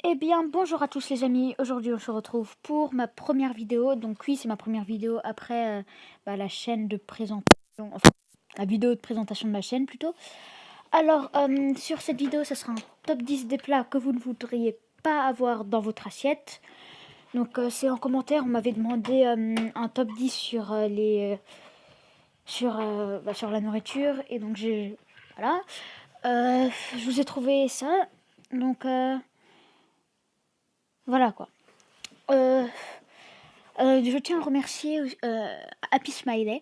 Eh bien, bonjour à tous les amis. Aujourd'hui, on se retrouve pour ma première vidéo. Donc oui, c'est ma première vidéo après la chaîne de présentation, enfin la vidéo de présentation de ma chaîne plutôt. Alors, sur cette vidéo, ce sera un top 10 des plats que vous ne voudriez pas avoir dans votre assiette. Donc c'est en commentaire, on m'avait demandé un top 10 sur sur la nourriture et donc j'ai voilà. Je vous ai trouvé ça. Donc voilà quoi. Euh, je tiens à remercier Happy Smiley.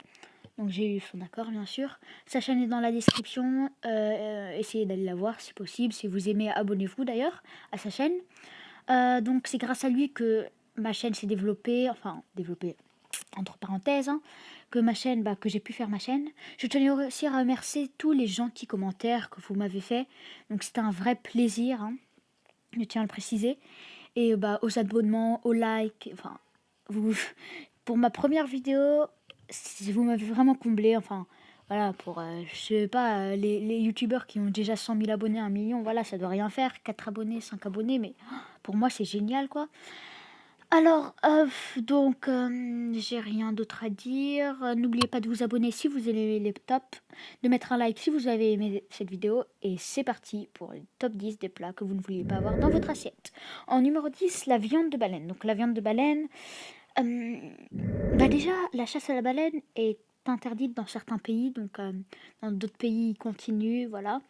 Donc j'ai eu son accord bien sûr. Sa chaîne est dans la description. Essayez d'aller la voir si possible. Si vous aimez, abonnez-vous d'ailleurs à sa chaîne. Donc c'est grâce à lui que ma chaîne s'est développée. Enfin développée entre parenthèses. Hein, que ma chaîne, que j'ai pu faire ma chaîne. Je tenais aussi à remercier tous les gentils commentaires que vous m'avez fait. Donc c'était un vrai plaisir. Hein, je tiens à le préciser. Et aux abonnements, aux likes. Enfin, vous, pour ma première vidéo, vous m'avez vraiment comblé. Enfin, voilà, pour, je sais pas, les youtubeurs qui ont déjà 100 000 abonnés, 1 million, voilà, ça doit rien faire. 4 abonnés, 5 abonnés, mais pour moi, c'est génial, quoi. Alors, j'ai rien d'autre à dire. N'oubliez pas de vous abonner si vous aimez les tops, de mettre un like si vous avez aimé cette vidéo. Et c'est parti pour le top 10 des plats que vous ne vouliez pas avoir dans votre assiette. En numéro 10, la viande de baleine. Donc la viande de baleine, déjà, la chasse à la baleine est interdite dans certains pays. Donc dans d'autres pays, ils continuent, voilà.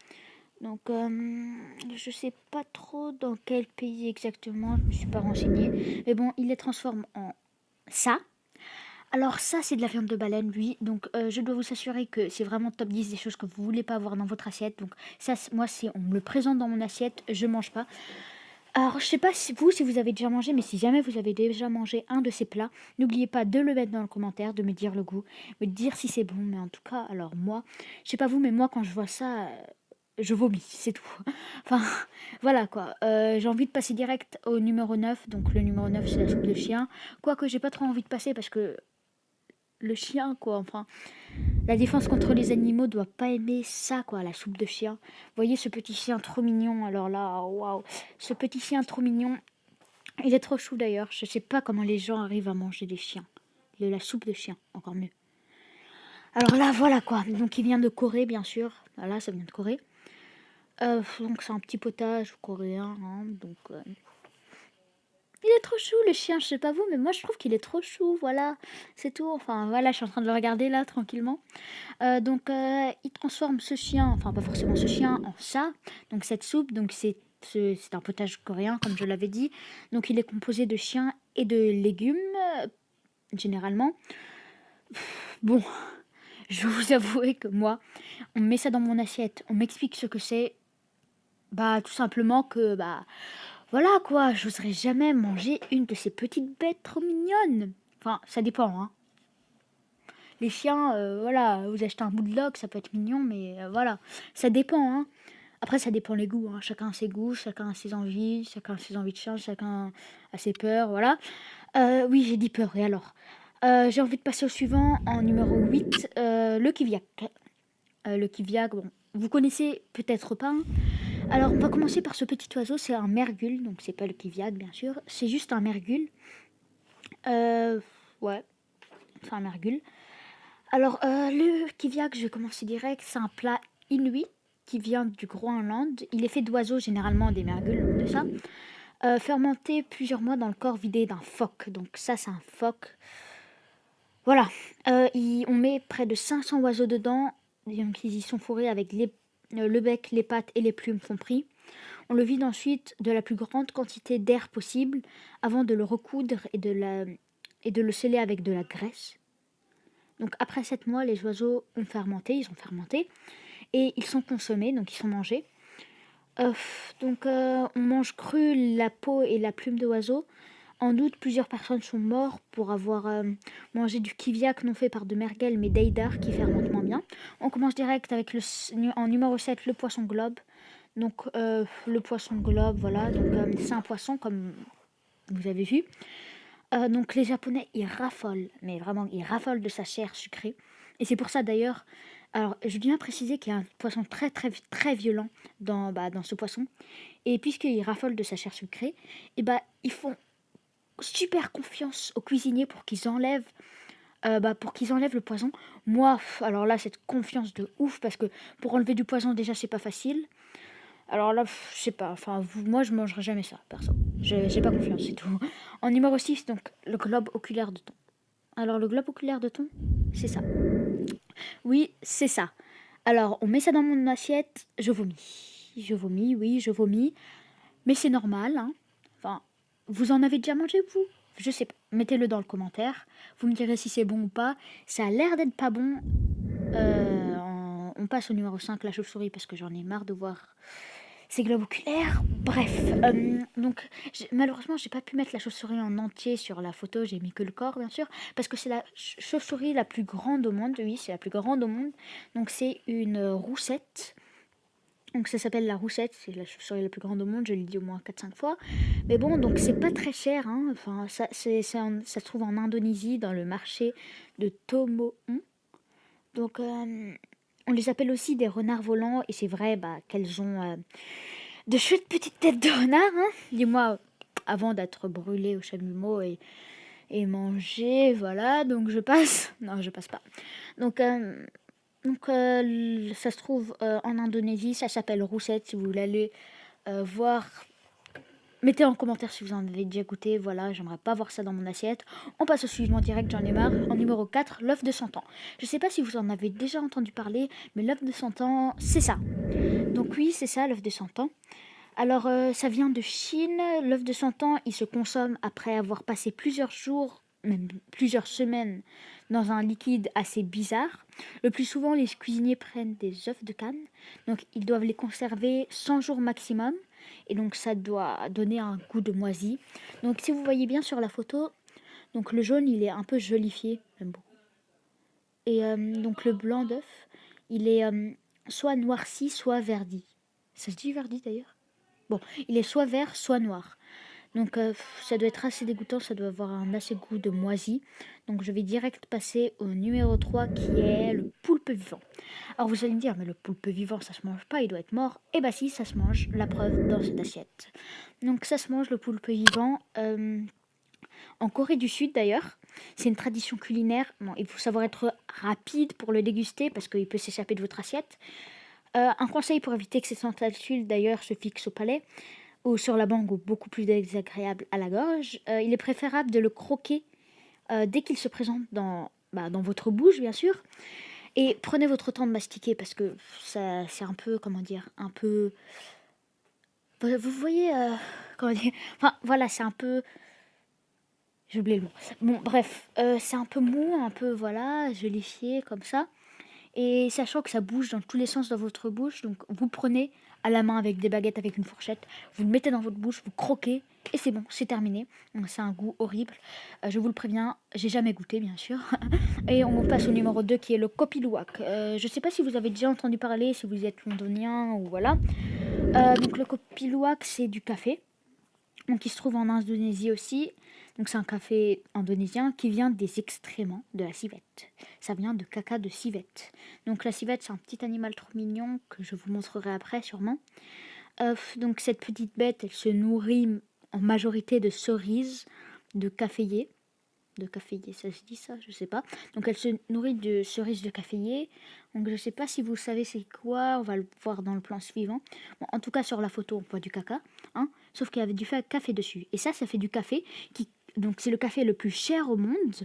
Donc, je sais pas trop dans quel pays exactement, je me suis pas renseignée. Mais bon, il les transforme en ça. Alors ça, c'est de la viande de baleine, oui. Donc, je dois vous assurer que c'est vraiment top 10 des choses que vous voulez pas avoir dans votre assiette. Donc ça, moi, si on me le présente dans mon assiette, je mange pas. Alors, je sais pas si vous avez déjà mangé, mais si jamais vous avez déjà mangé un de ces plats, n'oubliez pas de le mettre dans le commentaire, de me dire le goût, me dire si c'est bon. Mais en tout cas, alors moi, je sais pas vous, mais moi, quand je vois ça, je vomis, c'est tout. Enfin, voilà quoi. J'ai envie de passer direct au numéro 9. Donc le numéro 9 c'est la soupe de chien. Quoique j'ai pas trop envie de passer parce que le chien quoi, enfin, la défense contre les animaux doit pas aimer ça quoi, la soupe de chien. Vous voyez ce petit chien trop mignon, alors là, waouh. Ce petit chien trop mignon, il est trop chou d'ailleurs. Je sais pas comment les gens arrivent à manger des chiens. De la soupe de chien, encore mieux. Alors là, voilà quoi. Donc il vient de Corée bien sûr. Voilà, ça vient de Corée. Donc c'est un petit potage coréen, hein, donc il est trop chou le chien, je sais pas vous, mais moi je trouve qu'il est trop chou, voilà, c'est tout. Enfin voilà, je suis en train de le regarder là tranquillement. Il transforme ce chien, enfin pas forcément ce chien, en ça. Donc cette soupe, donc c'est un potage coréen comme je l'avais dit. Donc il est composé de chiens et de légumes généralement. Bon, je vais vous avouer que moi, on met ça dans mon assiette, on m'explique ce que c'est, tout simplement que voilà quoi, j'oserais jamais manger une de ces petites bêtes trop mignonnes. Enfin, ça dépend, hein. Les chiens, voilà, vous achetez un bulldog, ça peut être mignon, mais voilà, ça dépend, hein. Après, ça dépend les goûts, hein. Chacun a ses goûts, chacun a ses envies de chien, chacun a ses peurs, voilà. Oui, j'ai dit peur, et alors j'ai envie de passer au suivant, en numéro 8, le kiviak. Le kiviak, bon, vous connaissez peut-être pas, hein. Alors, on va commencer par ce petit oiseau, c'est un mergule, donc c'est pas le kiviak, bien sûr, c'est juste un mergule. Euh, ouais, c'est un mergule. Alors, le kiviak, je vais commencer direct, c'est un plat inuit qui vient du Groenland. Il est fait d'oiseaux, généralement des mergules, de ça. Fermenté plusieurs mois dans le corps vidé d'un phoque. Donc ça, c'est un phoque. Voilà. On met près de 500 oiseaux dedans. Donc ils y sont fourrés avec le bec, les pattes et les plumes compris. On le vide ensuite de la plus grande quantité d'air possible avant de le recoudre et de le sceller avec de la graisse. Donc après 7 mois, les oiseaux ils ont fermenté et ils sont consommés, donc ils sont mangés. On mange cru la peau et la plume de oiseau. En août, plusieurs personnes sont mortes pour avoir mangé du kiviak non fait par de merguel mais d'eidar qui fermente moins bien. On commence direct avec en numéro 7 le poisson globe. Donc le poisson globe, voilà, donc c'est un poisson comme vous avez vu. Donc les Japonais, ils raffolent, mais vraiment, ils raffolent de sa chair sucrée. Et c'est pour ça d'ailleurs, Alors, je dois bien préciser qu'il y a un poisson très très très violent dans ce poisson. Et puisqu'il raffole de sa chair sucrée, et ils font super confiance aux cuisiniers pour qu'ils enlèvent le poison. Moi, alors là, cette confiance de ouf, parce que pour enlever du poison, déjà, c'est pas facile. Alors là, je sais pas, enfin, moi, je mangerai jamais ça, perso. J'ai pas confiance, c'est tout. En numéro 6, donc, le globe oculaire de thon. Alors, le globe oculaire de thon, c'est ça. Oui, c'est ça. Alors, on met ça dans mon assiette, je vomis. Je vomis, oui, je vomis. Mais c'est normal, hein. Enfin, vous en avez déjà mangé, vous? Je sais pas. Mettez-le dans le commentaire. Vous me direz si c'est bon ou pas. Ça a l'air d'être pas bon. On passe au numéro 5, la chauve-souris, parce que j'en ai marre de voir ces globes oculaires. Bref, donc malheureusement, j'ai pas pu mettre la chauve-souris en entier sur la photo. J'ai mis que le corps, bien sûr, parce que c'est la chauve-souris la plus grande au monde. Oui, c'est la plus grande au monde. Donc c'est une roussette. Donc ça s'appelle la roussette, c'est la chauve-souris la plus grande au monde, je l'ai dit au moins 4-5 fois. Mais bon, donc c'est pas très cher, hein. Enfin, ça se trouve en Indonésie, dans le marché de Tomohon. Donc on les appelle aussi des renards volants, et c'est vrai qu'elles ont de chouettes petites têtes de renard, hein. Dis-moi, avant d'être brûlées au chalumeau et mangées, voilà, donc je passe. Non, je passe pas. Donc ça se trouve en Indonésie, ça s'appelle roussette. Si vous voulez aller voir, mettez en commentaire si vous en avez déjà goûté. Voilà, j'aimerais pas voir ça dans mon assiette. On passe au suivant direct, j'en ai marre. En numéro 4, l'œuf de 100 ans. Je sais pas si vous en avez déjà entendu parler, mais l'œuf de 100 ans, c'est ça. Donc oui, c'est ça, l'œuf de 100 ans. Alors, ça vient de Chine. L'œuf de 100 ans, il se consomme après avoir passé plusieurs jours, même plusieurs semaines, dans un liquide assez bizarre. Le plus souvent, les cuisiniers prennent des œufs de canne. Donc, ils doivent les conserver 100 jours maximum. Et donc, ça doit donner un goût de moisi. Donc, si vous voyez bien sur la photo, donc le jaune, il est un peu jolifié. J'aime beaucoup. Et donc, le blanc d'œuf, il est soit noirci, soit verdi. Ça se dit verdi d'ailleurs? Bon, il est soit vert, soit noir. Donc ça doit être assez dégoûtant, ça doit avoir un assez goût de moisi. Donc je vais direct passer au numéro 3 qui est le poulpe vivant. Alors vous allez me dire, mais le poulpe vivant ça se mange pas, il doit être mort. Eh bah si, ça se mange, la preuve dans cette assiette. Donc ça se mange le poulpe vivant en Corée du Sud d'ailleurs. C'est une tradition culinaire. Bon, il faut savoir être rapide pour le déguster parce qu'il peut s'échapper de votre assiette. Un conseil pour éviter que ces tentacules d'ailleurs se fixent au palais ou sur la langue ou beaucoup plus désagréable à la gorge, il est préférable de le croquer dès qu'il se présente dans votre bouche bien sûr. Et prenez votre temps de mastiquer parce que ça c'est un peu, comment dire, un peu... Vous voyez, comment dire, enfin voilà, c'est un peu... J'ai oublié le mot. Bon bref, c'est un peu mou, un peu voilà, jolifié comme ça. Et sachant que ça bouge dans tous les sens dans votre bouche, donc vous prenez à la main avec des baguettes, avec une fourchette, vous le mettez dans votre bouche, vous croquez, et c'est bon, c'est terminé. Donc, c'est un goût horrible, je vous le préviens, j'ai jamais goûté bien sûr. Et on passe au numéro 2 qui est le kopi luwak. Je sais pas si vous avez déjà entendu parler, si vous êtes londonien ou voilà. Donc le kopi luwak c'est du café. Donc, il se trouve en Indonésie aussi. Donc, c'est un café indonésien qui vient des excréments de la civette. Ça vient de caca de civette. Donc, la civette, c'est un petit animal trop mignon que je vous montrerai après, sûrement. Donc, cette petite bête, elle se nourrit en majorité de cerises, de caféiers. De caféier, ça se dit ça, je sais pas. Donc elle se nourrit de cerises de caféier. Donc je sais pas si vous savez c'est quoi, on va le voir dans le plan suivant. Bon, en tout cas sur la photo on voit du caca, hein, sauf qu'il y avait du café dessus. Et ça fait du café qui, donc c'est le café le plus cher au monde.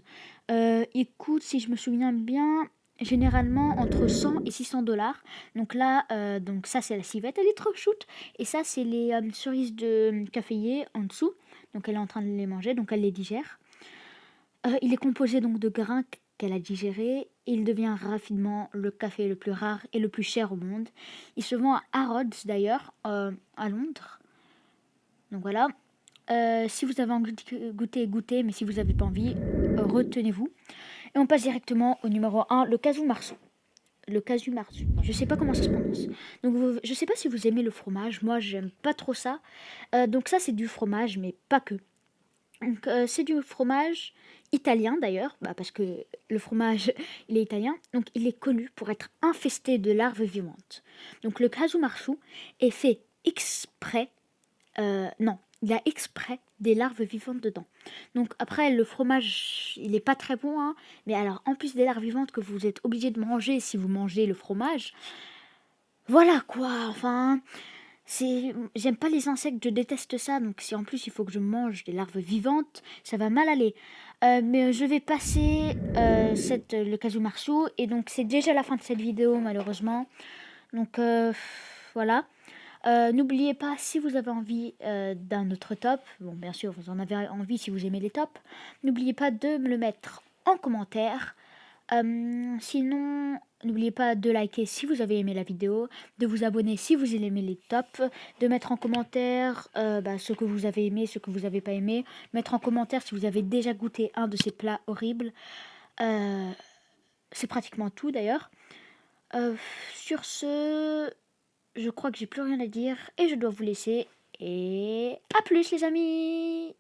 Il coûte, si je me souviens bien, généralement entre 100 et 600 dollars. Donc là, donc ça c'est la civette, elle est trop choute. Et ça c'est les cerises de caféier en dessous. Donc elle est en train de les manger, donc elle les digère. Il est composé donc de grains qu'elle a digérés. Il devient rapidement le café le plus rare et le plus cher au monde. Il se vend à Harrods d'ailleurs, à Londres. Donc voilà. Si vous avez envie de goûter, mais si vous n'avez pas envie, retenez-vous. Et on passe directement au numéro 1, le casu marzu. Le casu marzu. Je sais pas comment ça se prononce. Donc je sais pas si vous aimez le fromage. Moi, j'aime pas trop ça. Donc ça, c'est du fromage, mais pas que. Donc, c'est du fromage italien d'ailleurs, bah, parce que le fromage, il est italien. Donc, il est connu pour être infesté de larves vivantes. Donc, le casu marzu est fait exprès. Non, il a exprès des larves vivantes dedans. Donc, après, le fromage, il est pas très bon, hein. Mais alors, en plus des larves vivantes que vous êtes obligé de manger si vous mangez le fromage, voilà quoi. Enfin, j'aime pas les insectes, je déteste ça, donc si en plus il faut que je mange des larves vivantes, ça va mal aller. Mais je vais passer le casu marzu, et donc c'est déjà la fin de cette vidéo malheureusement. Donc voilà. N'oubliez pas, si vous avez envie d'un autre top, bon bien sûr vous en avez envie si vous aimez les tops, n'oubliez pas de me le mettre en commentaire. Sinon, n'oubliez pas de liker si vous avez aimé la vidéo, de vous abonner si vous aimez les tops, de mettre en commentaire ce que vous avez aimé, ce que vous n'avez pas aimé, mettre en commentaire si vous avez déjà goûté un de ces plats horribles. Euh, c'est pratiquement tout d'ailleurs. Euh, sur ce, je crois que j'ai plus rien à dire et je dois vous laisser. Et à plus les amis!